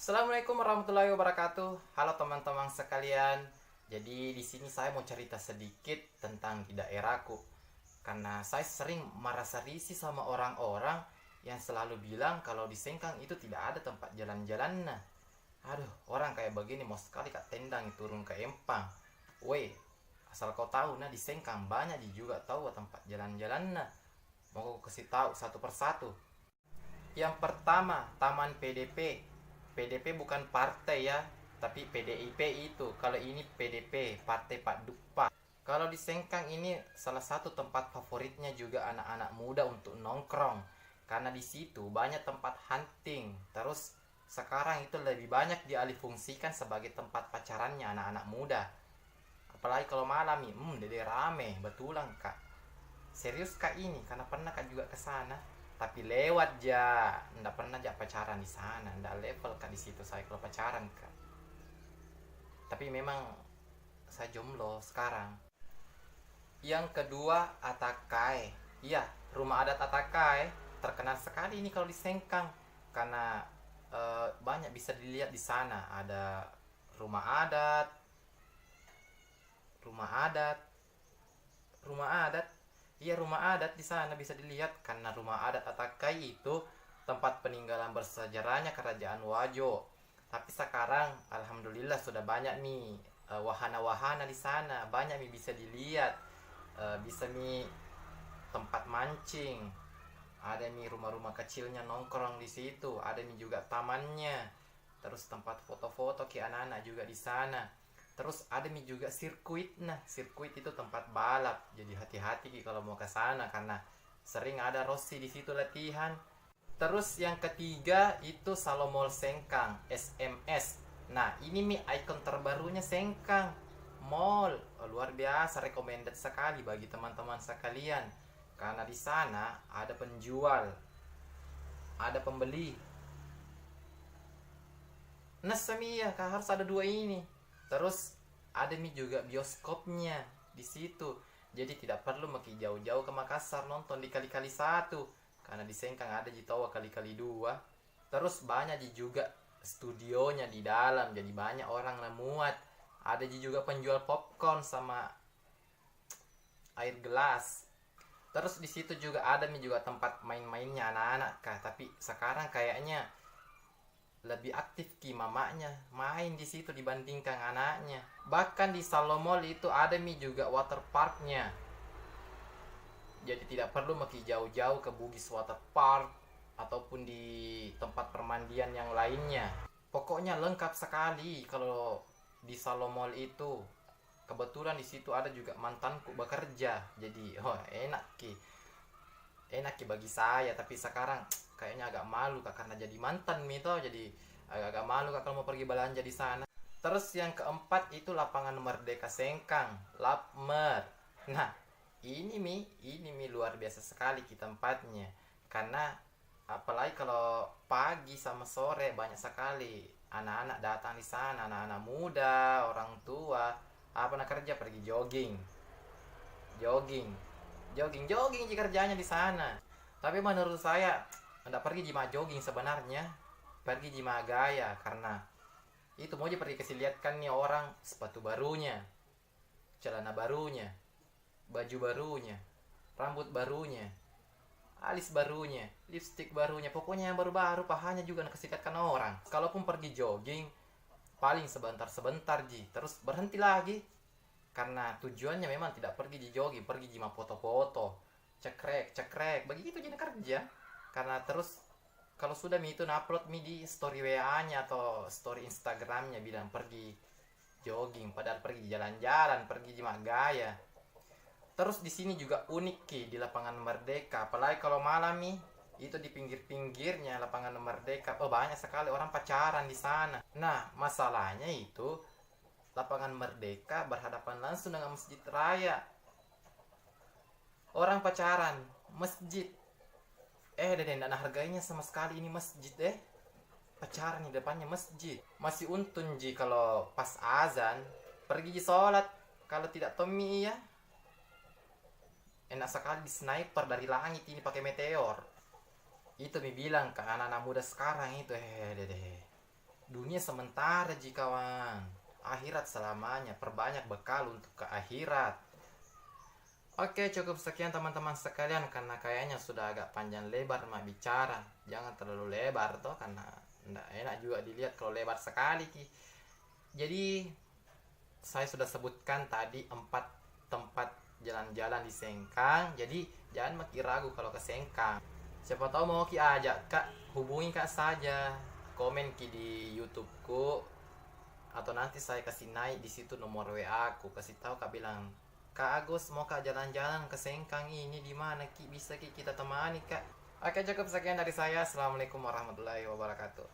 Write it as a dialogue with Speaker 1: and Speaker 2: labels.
Speaker 1: Assalamualaikum warahmatullahi wabarakatuh. Halo teman-teman sekalian. Jadi di sini saya mau cerita sedikit tentang di daerahku. Karena saya sering merasa risih sama orang-orang yang selalu bilang kalau di Sengkang itu tidak ada tempat jalan-jalan. Nah, aduh, orang kayak begini mau sekali kak tendang turun ke Empang. Weh, asal kau tahu nah di Sengkang banyak juga tahu tempat jalan-jalan. Nah, mau aku kasih tahu satu persatu. Yang pertama, Taman PDP. PDP bukan partai ya, tapi PDIP itu. Kalau ini PDP, Partai Pak Dupa. Kalau di Sengkang ini salah satu tempat favoritnya juga anak-anak muda untuk nongkrong. Karena di situ banyak tempat hunting. Terus sekarang itu lebih banyak dialihfungsikan sebagai tempat pacarannya anak-anak muda. Apalagi kalau malam nih, dede rame, betulan kak. Serius kak ini, karena pernah kak juga ke sana. Tapi lewat ja, ndak pernah ja pacaran di sana, ndak level kak di situ saya kalau pacaran kak. Tapi memang saya jomblo sekarang. Yang kedua, Atakai. Iya, rumah adat Atakai terkenal sekali ini kalau di Sengkang karena banyak bisa dilihat di sana. Ada rumah adat, rumah adat, rumah adat. Iya, rumah adat di sana bisa dilihat karena rumah adat Atakai itu tempat peninggalan bersejarahnya kerajaan Wajo. Tapi sekarang alhamdulillah sudah banyak nih wahana-wahana di sana, banyak nih bisa dilihat. Bisa nih tempat mancing. Ada nih rumah-rumah kecilnya nongkrong di situ, ada nih juga tamannya. Terus tempat foto-foto ke anak-anak juga di sana. Terus ada nih juga sirkuit. Nah, sirkuit itu tempat balap. Jadi hati-hati kalau mau ke sana karena sering ada Rossi di situ latihan. Terus yang ketiga itu Salomol Sengkang, SMS. Nah, ini nih ikon terbarunya Sengkang. Mall, luar biasa, recommended sekali bagi teman-teman sekalian. Karena di sana ada penjual, ada pembeli. Nah, Samia, harus ada dua ini. Terus ada nih juga bioskopnya di situ. Jadi tidak perlu maki jauh-jauh ke Makassar nonton di kali-kali satu. Karena di Sengkang ada di Tawa kali-kali dua. Terus banyak juga studionya di dalam. Jadi banyak orang muat. Ada juga penjual popcorn sama air gelas. Terus di situ juga ada nih juga tempat main-mainnya anak-anak kah. Tapi sekarang kayaknya lebih aktif ki mamanya main di situ dibandingkan anaknya. Bahkan di Salomol itu ada nih juga water parknya. Jadi tidak perlu maki jauh-jauh ke Bugis Water Park ataupun di tempat permandian yang lainnya. Pokoknya lengkap sekali kalau di Salomol itu. Kebetulan di situ ada juga mantanku bekerja. Jadi enak ki. Enak ki bagi saya, tapi sekarang kayaknya agak malu kak karena jadi mantan mito, jadi agak malu kak kalau mau pergi belanja di sana. Terus yang keempat itu lapangan Merdeka Sengkang, Lapmer. Nah, ini mi luar biasa sekali ki tempatnya. Karena apalagi kalau pagi sama sore banyak sekali anak-anak datang di sana, anak-anak muda, orang tua. Apa nak kerja pergi jogging. Jogging. Jogging jika kerjanya di sana. Tapi menurut saya anda pergi jima jogging sebenarnya, pergi jima gaya karena itu mau pergi kasih lihat kan nih orang sepatu barunya, celana barunya, baju barunya, rambut barunya, alis barunya, lipstick barunya, pokoknya yang baru-baru pahanya juga nak kasih lihat kan orang. Kalaupun pergi jogging paling sebentar-sebentar ji, terus berhenti lagi. Karena tujuannya memang tidak pergi di jogging, pergi jima foto-foto, cekrek begitu jadi kerja. Karena terus kalau sudah mi itu upload mi di story WA-nya atau story Instagramnya bilang pergi jogging, padahal pergi jalan-jalan, pergi jima gaya. Terus di sini juga unik ki di lapangan Merdeka, apalagi kalau malam nih itu di pinggir-pinggirnya lapangan Merdeka, banyak sekali orang pacaran di sana. Nah, masalahnya itu lapangan Merdeka berhadapan langsung dengan Masjid Raya. Orang pacaran, masjid. Dan harganya sama sekali ini masjid pacaran di depannya masjid. Masih untung ji kalau pas azan pergi di sholat. Kalau tidak Tommy ya enak sekali di sniper dari langit ini pakai meteor. Itu mi bilang ke anak-anak muda sekarang itu deh. Dunia sementara ji kawan, akhirat selamanya. Perbanyak bekal untuk ke akhirat. Oke, cukup sekian teman-teman sekalian, karena kayaknya sudah agak panjang lebar mak bicara. Jangan terlalu lebar toh, karena nggak enak juga dilihat kalau lebar sekali ki. Jadi saya sudah sebutkan tadi 4 tempat jalan-jalan di Sengkang. Jadi jangan makin ragu kalau ke Sengkang. Siapa tahu mau ki ajak kak, hubungi kak saja, komen ki di YouTubeku, atau nanti saya kasih naik di situ nomor WA aku, kasih tahu kak, bilang Kak Agus mau kak jalan-jalan ke Sengkang ini di mana ki, bisa ki kita temani kak. Oke, cukup sekian dari saya. Assalamualaikum warahmatullahi wabarakatuh.